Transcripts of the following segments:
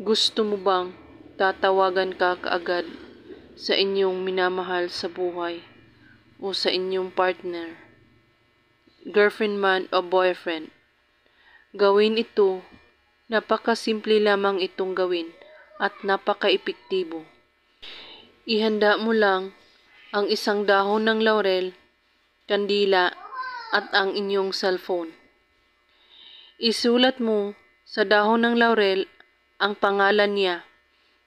Gusto mo bang tatawagan ka kaagad sa inyong minamahal sa buhay o sa inyong partner, girlfriend man o boyfriend? Gawin ito, napakasimple lamang itong gawin at napaka-epektibo. Ihanda mo lang ang isang dahon ng laurel, kandila at ang inyong cellphone. Isulat mo sa dahon ng laurel ang pangalan niya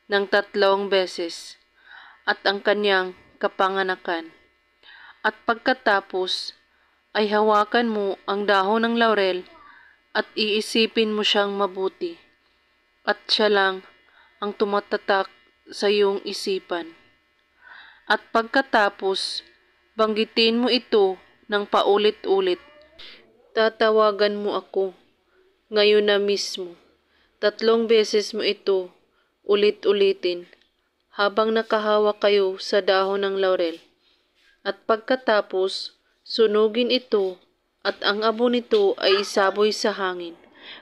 ng 3 beses at ang kanyang kapanganakan. At pagkatapos ay hawakan mo ang dahon ng laurel at iisipin mo siyang mabuti at siya lang ang tumatatak sa iyong isipan. At pagkatapos, banggitin mo ito ng paulit-ulit. Tatawagan mo ako ngayon na mismo. 3 beses mo ito ulit-ulitin habang nakahawak kayo sa dahon ng laurel. At pagkatapos, sunugin ito at ang abo nito ay isaboy sa hangin.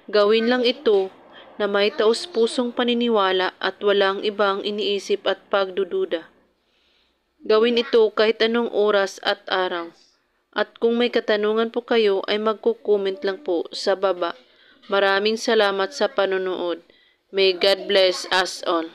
Gawin lang ito na may taus-pusong paniniwala at walang ibang iniisip at pagdududa. Gawin ito kahit anong oras at araw. At kung may katanungan po kayo ay magko-comment lang po sa baba. Maraming salamat sa panonood. May God bless us all.